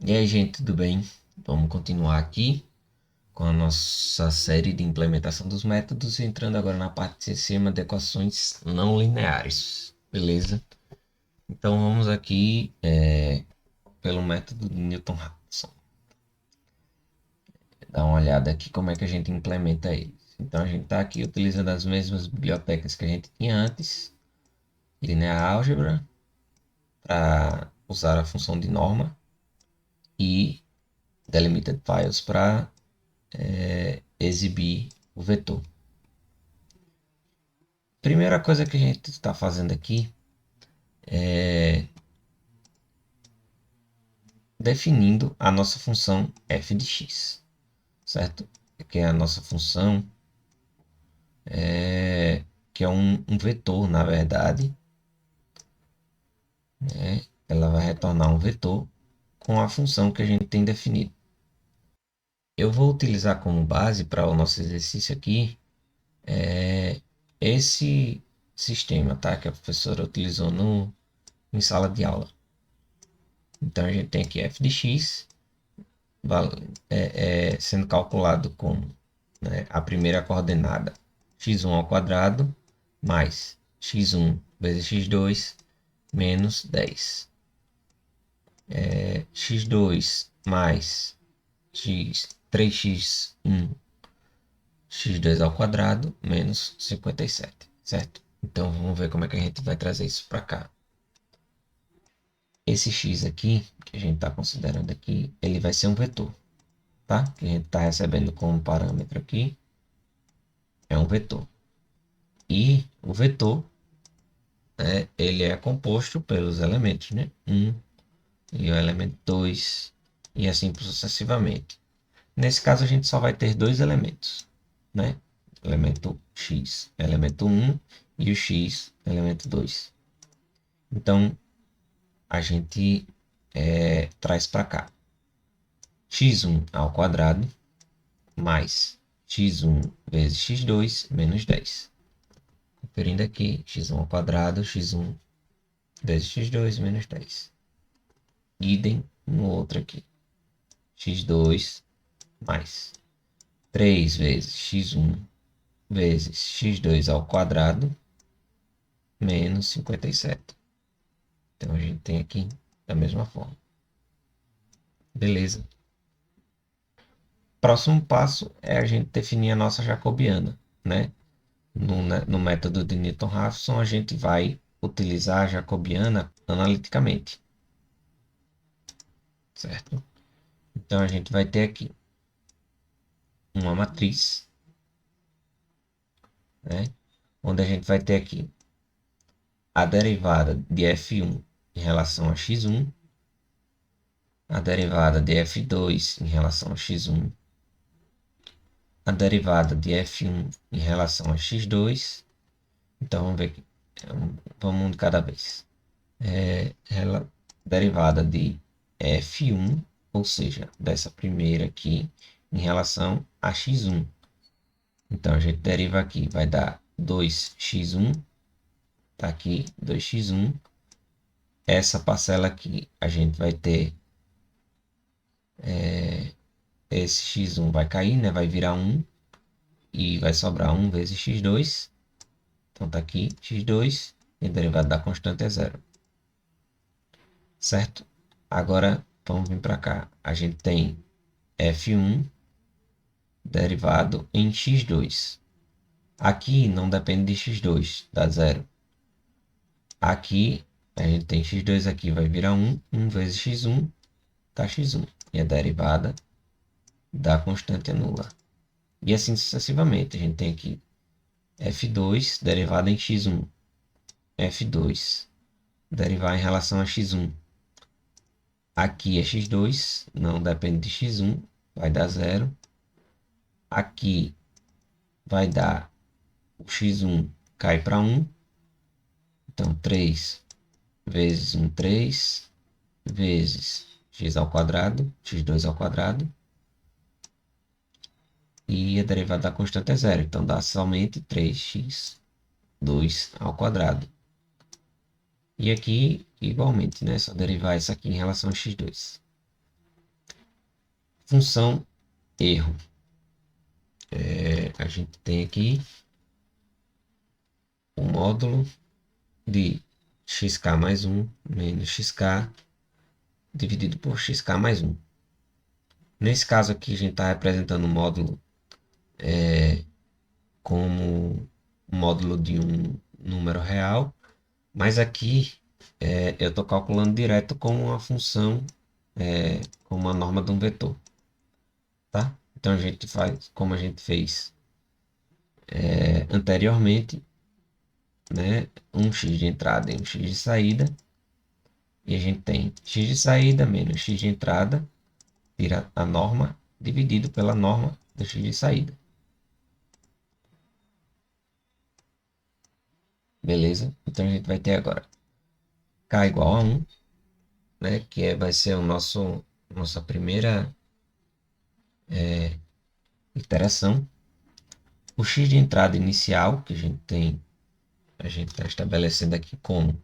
E aí, gente, tudo bem? Vamos continuar aqui com a nossa série de implementação dos métodos, entrando agora na parte de sistema de equações não lineares, beleza? Então vamos aqui pelo método de Newton-Raphson. Dar uma olhada aqui como é que a gente implementa ele. Então a gente está aqui utilizando as mesmas bibliotecas que a gente tinha antes, Linear Algebra, para usar a função de norma e Delimited Files para exibir o vetor. Primeira coisa que a gente está fazendo aqui é definindo a nossa função f de x, certo? Que é a nossa função que é um vetor, na verdade, né? Ela vai retornar um vetor com a função que a gente tem definido. Eu vou utilizar como base para o nosso exercício aqui esse sistema, tá? Que a professora utilizou em sala de aula. Então a gente tem aqui f de x sendo calculado como, né, a primeira coordenada x1 ao quadrado mais x1 vezes x2 menos 10. X2 mais 3x1 x2 ao quadrado menos 57, certo? Então vamos ver como é que a gente vai trazer isso para cá. Esse x aqui, que a gente está considerando aqui, ele vai ser um vetor, tá? Que a gente está recebendo como parâmetro aqui é um vetor. E o vetor, ele é composto pelos elementos, né? 1 e o elemento 2 e assim sucessivamente. Nesse caso, a gente só vai ter dois elementos, né? Elemento x, elemento 1 e o x, elemento 2. Então, a gente traz para cá x1 ao quadrado mais x1 vezes x2 menos 10. Conferindo aqui, x1 ao quadrado, x1 vezes x2 menos 10. Idem no outro aqui. X2 mais 3 vezes x1 vezes x2 ao quadrado menos 57. Então a gente tem aqui da mesma forma. Beleza. Próximo passo é a gente definir a nossa jacobiana, né? No método de Newton-Raphson, a gente vai utilizar a jacobiana analiticamente, certo? Então a gente vai ter aqui uma matriz, né? Onde a gente vai ter aqui a derivada de f1 em relação a x1, a derivada de f2 em relação a x1, a derivada de f1 em relação a x2. Então vamos ver aqui. Vamos um de cada vez. Derivada de f1, ou seja, dessa primeira aqui, em relação a x1. Então a gente deriva aqui, vai dar 2x1, tá aqui 2x1. Essa parcela aqui a gente vai ter esse x1 vai cair, né? Vai virar 1 e vai sobrar 1 vezes x2. Então tá aqui x2 e a derivada da constante é zero. Certo? Agora vamos vir para cá. A gente tem f1 derivado em x2. Aqui não depende de x2, dá zero. Aqui a gente tem x2 aqui, vai virar 1, 1 vezes x1, dá x1. E a derivada da constante é nula. E assim sucessivamente. A gente tem aqui f2 derivada em x1, f2 derivar em relação a x1. Aqui é x2, não depende de x1, vai dar zero. Aqui vai dar o x1 cai para 1. Então 3 vezes 1, 3 vezes x ao quadrado, x2 ao quadrado. E a derivada da constante é zero. Então dá somente 3x2 ao quadrado. E aqui, igualmente, né? Só derivar isso aqui em relação a x2. função erro. A gente tem aqui o módulo de xk mais 1 menos xk dividido por xk mais 1. Nesse caso aqui, a gente está representando o módulo como um módulo de um número real, mas aqui eu estou calculando direto como uma função, como uma norma de um vetor, tá? Então a gente faz como a gente fez anteriormente, né? Um x de entrada e um x de saída, e a gente tem x de saída menos x de entrada, tira a norma, dividido pela norma do x de saída. Beleza? Então a gente vai ter agora k igual a 1, né? Que vai ser nossa primeira iteração. O x de entrada inicial, que a gente está estabelecendo aqui como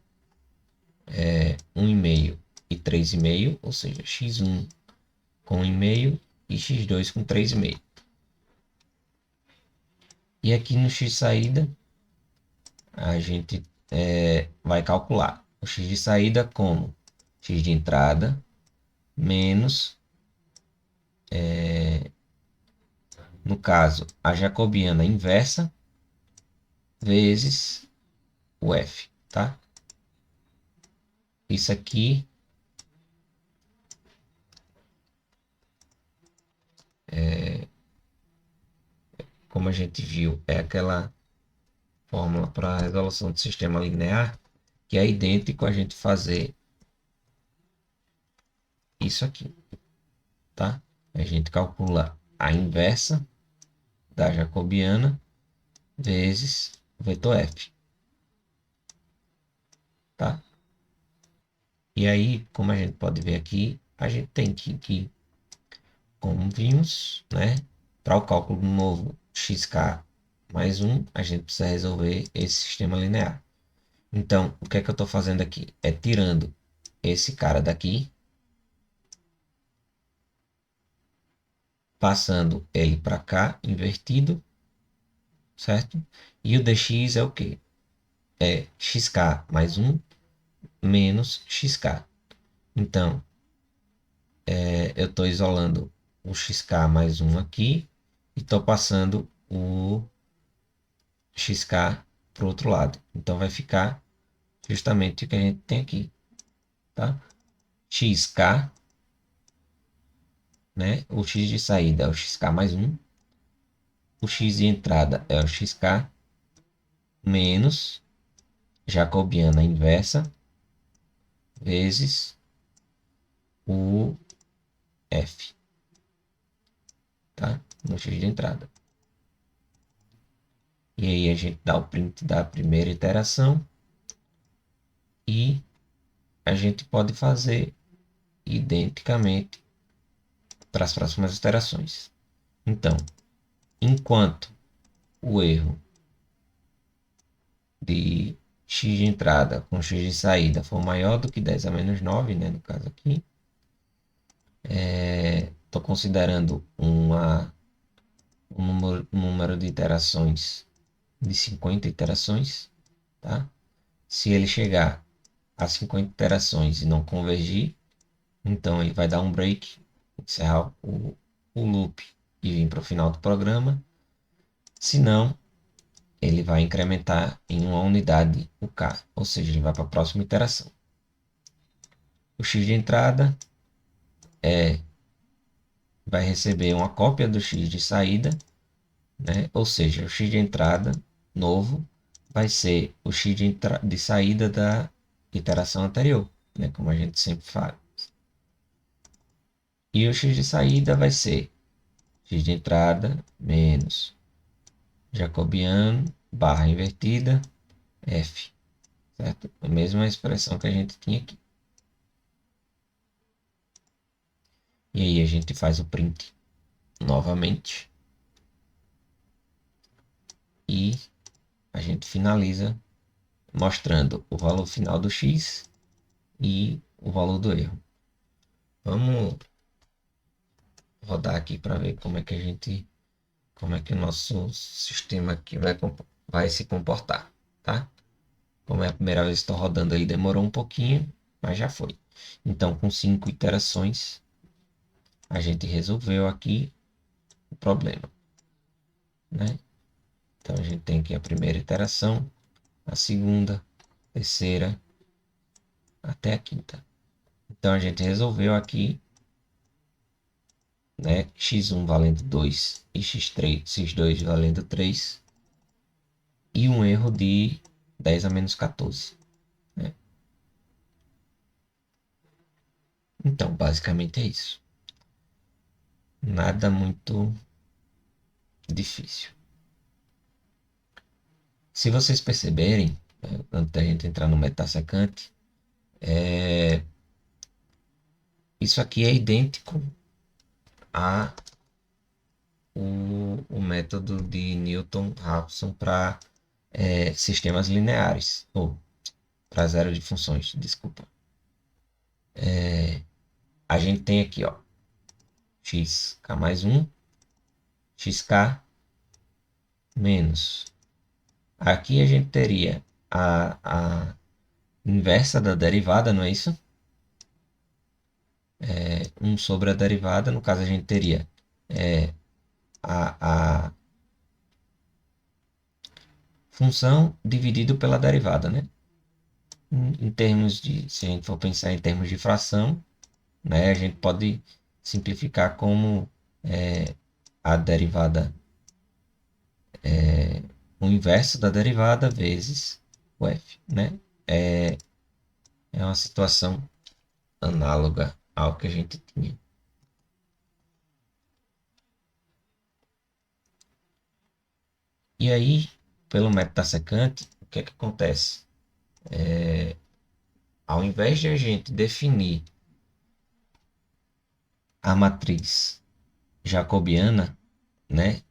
1,5 e 3,5, ou seja, x1 com 1,5 e x2 com 3,5. E aqui no x saída, a gente vai calcular o x de saída como x de entrada menos, no caso, a jacobiana inversa vezes o f, tá? Isso aqui como a gente viu, é aquela fórmula para a resolução de sistema linear, que é idêntico a gente fazer isso aqui, tá? A gente calcula a inversa da jacobiana vezes o vetor f, tá? E aí, como a gente pode ver aqui, a gente tem que como vimos, né? Para o cálculo do novo xk mais 1, a gente precisa resolver esse sistema linear. Então, o que é que eu estou fazendo aqui? É tirando esse cara daqui, passando ele para cá, invertido, certo? E o dx é o quê? É xk mais 1 menos xk. Então, eu estou isolando o xk mais 1 aqui e estou passando o xk para o outro lado. Então, vai ficar justamente o que a gente tem aqui, tá? Xk, né? O x de saída é o xk mais 1. O x de entrada é o xk menos jacobiana inversa vezes o f, tá? No x de entrada. E aí a gente dá o print da primeira iteração e a gente pode fazer identicamente para as próximas iterações. Então, enquanto o erro de x de entrada com x de saída for maior do que 10 a menos 9, né, no caso aqui, estou considerando um número de iterações de 50 iterações, tá? Se ele chegar a 50 iterações e não convergir, então ele vai dar um break, encerrar o loop e vir para o final do programa. Se não, ele vai incrementar em uma unidade o k, ou seja, ele vai para a próxima iteração. O x de entrada vai receber uma cópia do x de saída, né? Ou seja, o x de entrada novo vai ser o x de saída da iteração anterior, né? Como a gente sempre fala. E o x de saída vai ser x de entrada menos jacobiano barra invertida f, certo? A mesma expressão que a gente tinha aqui. E aí a gente faz o print novamente. E a gente finaliza mostrando o valor final do x e o valor do erro. Vamos rodar aqui para ver como é que o nosso sistema aqui vai se comportar, tá? Como é a primeira vez que estou rodando, ele demorou um pouquinho, mas já foi. Então, com 5 iterações, a gente resolveu aqui o problema, né? Então, a gente tem aqui a primeira iteração, a segunda, terceira, até a quinta. Então, a gente resolveu aqui, né? x1 valendo 2 e x2 valendo 3. E um erro de 10 a menos 14. Né? Então, basicamente é isso. Nada muito difícil. Se vocês perceberem, antes da gente entrar no metasecante, isso aqui é idêntico a o método de Newton-Raphson para sistemas lineares, ou para zero de funções, desculpa. A gente tem aqui, ó, xk mais 1, xk menos. Aqui a gente teria a inversa da derivada, não é isso? 1 sobre a derivada, no caso a gente teria a função dividido pela derivada, né? Em termos de, se a gente for pensar em termos de fração, né, a gente pode simplificar como a derivada, o inverso da derivada vezes o f, né? É uma situação análoga ao que a gente tinha. E aí, pelo método da secante, o que é que acontece? Ao invés de a gente definir a matriz jacobiana, né,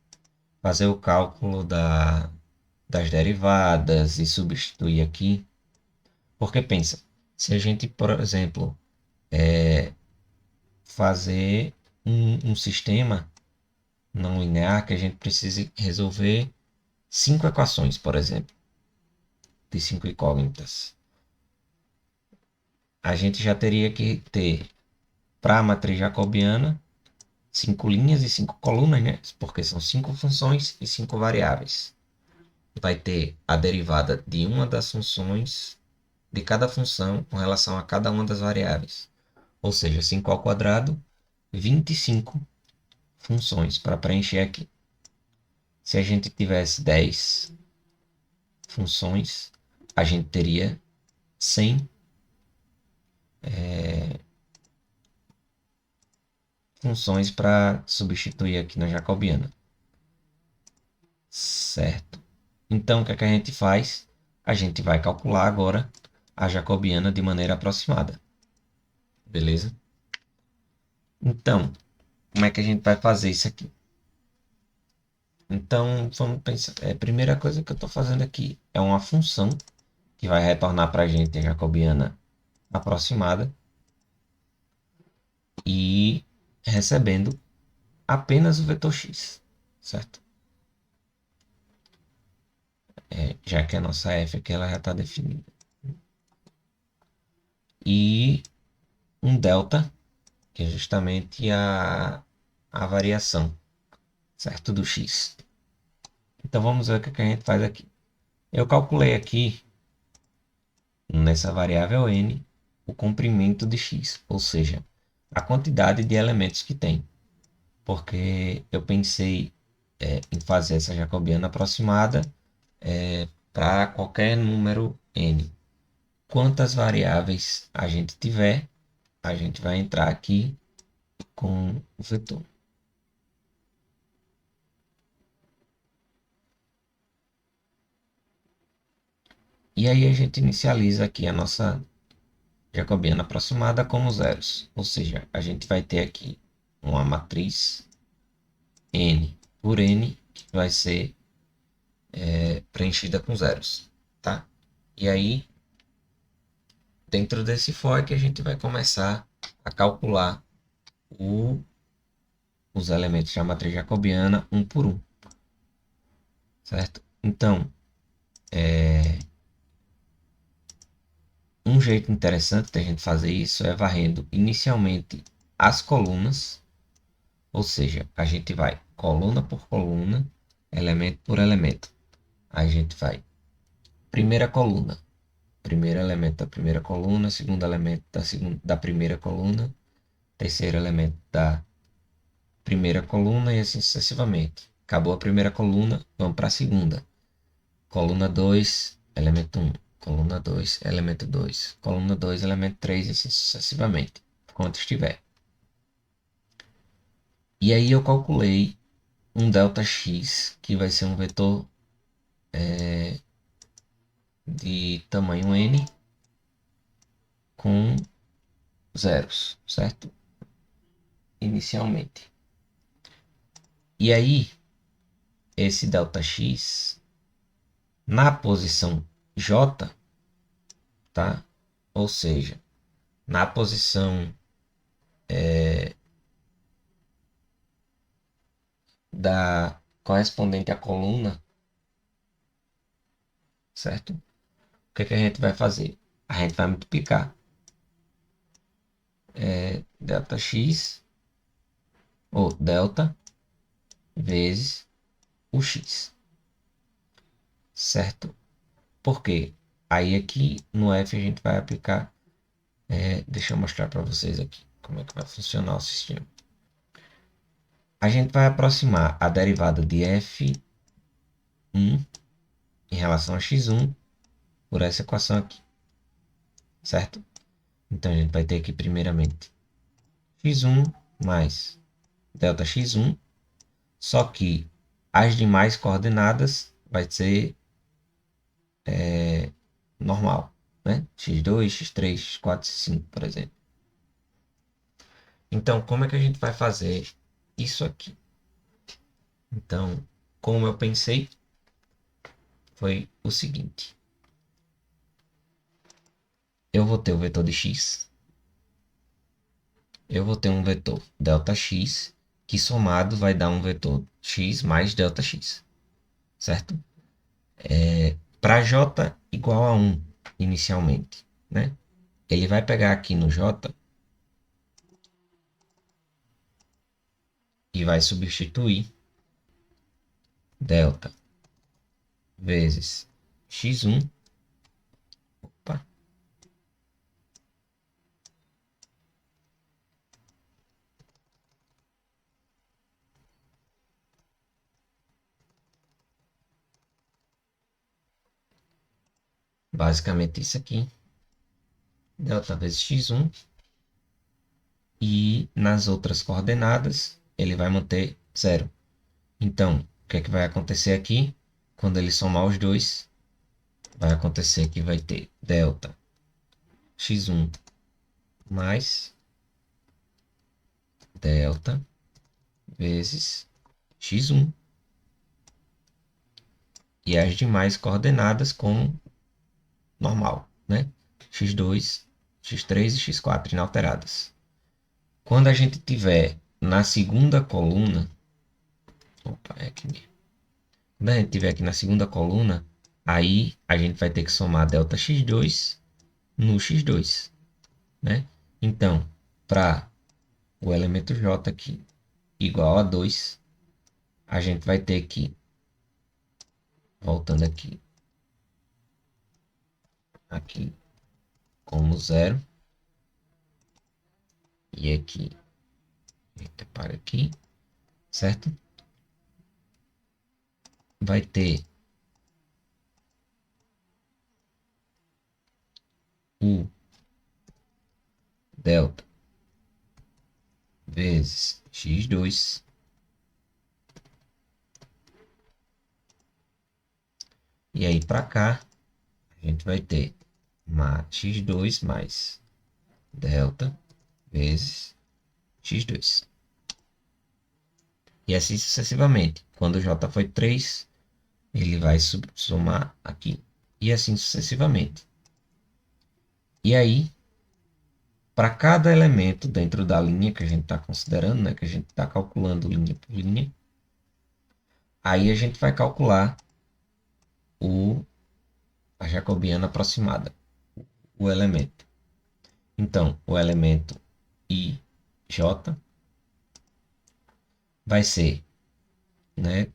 fazer o cálculo das derivadas e substituir aqui, porque pensa, se a gente, por exemplo, fazer um sistema não linear que a gente precise resolver 5 equações, por exemplo, de 5 incógnitas, a gente já teria que ter para a matriz jacobiana 5 linhas e 5 colunas, né? Porque são 5 funções e 5 variáveis. Vai ter a derivada de uma das funções de cada função com relação a cada uma das variáveis. Ou seja, 5 ao quadrado, 25 funções para preencher aqui. Se a gente tivesse 10 funções, a gente teria 100 funções para substituir aqui na jacobiana. Certo? Então, o que é que a gente faz? A gente vai calcular agora a jacobiana de maneira aproximada. Beleza? Então, como é que a gente vai fazer isso aqui? Então, vamos pensar. A primeira coisa que eu estou fazendo aqui é uma função que vai retornar para a gente a jacobiana aproximada e recebendo apenas o vetor x, certo? Já que a nossa f aqui ela já está definida. E um delta, que é justamente a variação, certo? Do x. Então vamos ver o que a gente faz aqui. Eu calculei aqui, nessa variável n, o comprimento de x, ou seja, a quantidade de elementos que tem. Porque eu pensei em fazer essa jacobiana aproximada para qualquer número n. Quantas variáveis a gente tiver, a gente vai entrar aqui com o vetor. E aí a gente inicializa aqui a nossa jacobiana aproximada como zeros. Ou seja, a gente vai ter aqui uma matriz n por n que vai ser preenchida com zeros, tá? E aí, dentro desse for que a gente vai começar a calcular o os elementos da matriz jacobiana um por um, certo? Então, um jeito interessante de a gente fazer isso é varrendo inicialmente as colunas, ou seja, a gente vai coluna por coluna, elemento por elemento. A gente vai primeira coluna, primeiro elemento da primeira coluna, segundo elemento da primeira coluna, terceiro elemento da primeira coluna e assim sucessivamente. Acabou a primeira coluna, vamos para a segunda. Coluna 2, elemento 1. Coluna 2, elemento 2. Coluna 2, elemento 3 e assim sucessivamente, quanto estiver. E aí eu calculei um ΔX, que vai ser um vetor de tamanho n com zeros, certo? Inicialmente. E aí, esse ΔX, na posição J, tá? Ou seja, na posição da correspondente à coluna, certo? O que que a gente vai fazer? A gente vai multiplicar ΔX ou delta vezes o x, certo? Porque aí aqui no f a gente vai aplicar, deixa eu mostrar para vocês aqui como é que vai funcionar o sistema. A gente vai aproximar a derivada de f1 em relação a x1 por essa equação aqui, certo? Então a gente vai ter aqui primeiramente x1 mais delta x1, só que as demais coordenadas vai ser normal, né? x2, x3, x4, x5, por exemplo. Então, como é que a gente vai fazer isso aqui? Então, como eu pensei, foi o seguinte. Eu vou ter o vetor de x, eu vou ter um vetor ΔX, que somado vai dar um vetor x mais ΔX, certo? Para j igual a 1 inicialmente, né? Ele vai pegar aqui no j e vai substituir delta vezes x1. Opa. Basicamente isso aqui. Delta vezes x1. E nas outras coordenadas ele vai manter zero. Então, o que é que vai acontecer aqui? Quando ele somar os dois, vai acontecer que vai ter delta x1 mais delta vezes x1. E as demais coordenadas como normal, né? x2, x3 e x4 inalteradas. Quando a gente tiver na segunda coluna, opa, é aqui mesmo. Quando a gente tiver aqui na segunda coluna, aí a gente vai ter que somar delta x2 no x2, né? Então, para o elemento j aqui igual a 2, a gente vai ter que, voltando aqui como zero, e aqui, eita, para aqui, certo? Vai ter o delta vezes x2 e aí para cá a gente vai ter x2 mais delta vezes x2 e assim sucessivamente. Quando o j foi 3, ele vai somar aqui e assim sucessivamente. E aí para cada elemento dentro da linha que a gente está considerando, né, que a gente está calculando linha por linha, aí a gente vai calcular a jacobiana aproximada, o elemento. Então, o elemento IJ vai ser, né,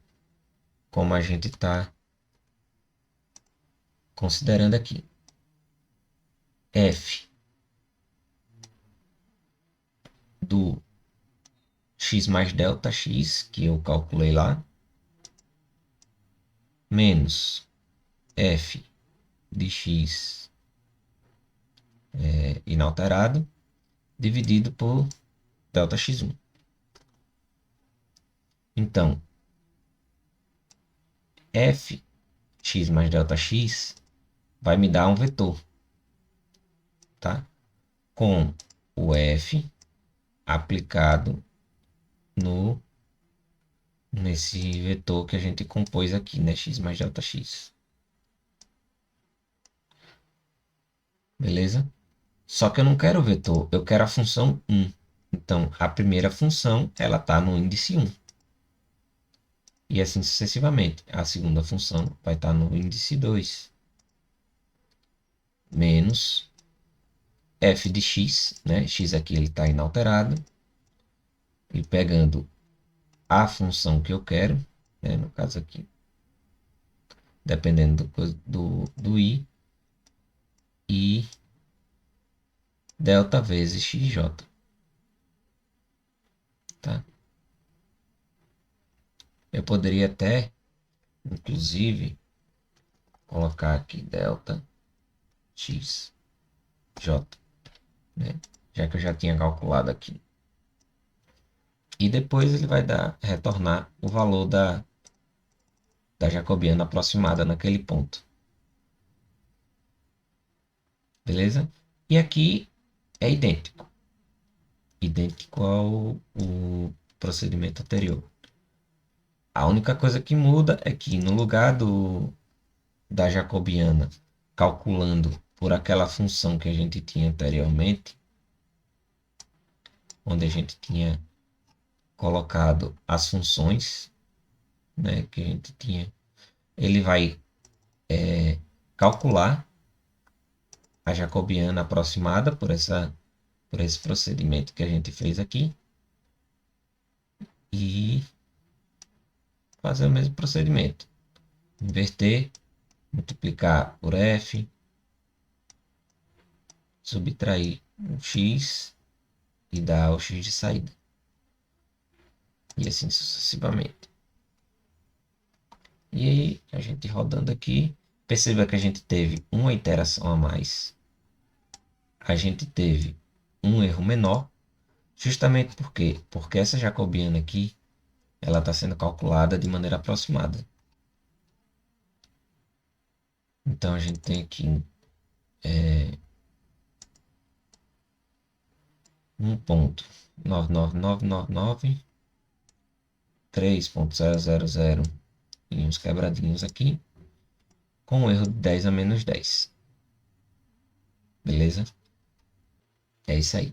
como a gente está considerando aqui, f do x mais delta x, que eu calculei lá, menos f de x inalterado, dividido por delta x1. Então, f x mais delta x vai me dar um vetor, tá? Com o f aplicado nesse vetor que a gente compôs aqui, né? X mais delta x. Beleza? Só que eu não quero o vetor, eu quero a função 1. Então, a primeira função, ela está no índice 1. E assim sucessivamente. A segunda função vai estar no índice 2. Menos f de x, né? X aqui ele está inalterado. E pegando a função que eu quero, né? No caso aqui, dependendo do i, e delta vezes xj. Tá? Eu poderia até, inclusive, colocar aqui delta xj, né? Já que eu já tinha calculado aqui. E depois ele vai retornar o valor da jacobiana aproximada naquele ponto. Beleza? E aqui é idêntico. Idêntico ao o procedimento anterior. A única coisa que muda é que no lugar da jacobiana calculando por aquela função que a gente tinha anteriormente, onde a gente tinha colocado as funções, né, que a gente tinha, ele vai calcular a jacobiana aproximada por esse procedimento que a gente fez aqui e fazer o mesmo procedimento. Inverter, multiplicar por f, subtrair o x e dar o x de saída. E assim sucessivamente. E aí, a gente rodando aqui, perceba que a gente teve uma iteração a mais. A gente teve um erro menor, justamente porque essa jacobiana aqui, ela está sendo calculada de maneira aproximada. Então, a gente tem aqui 1.99999, 3.000 e uns quebradinhos aqui, com um erro de 10 a menos 10. Beleza? É isso aí.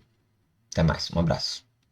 Até mais. Um abraço.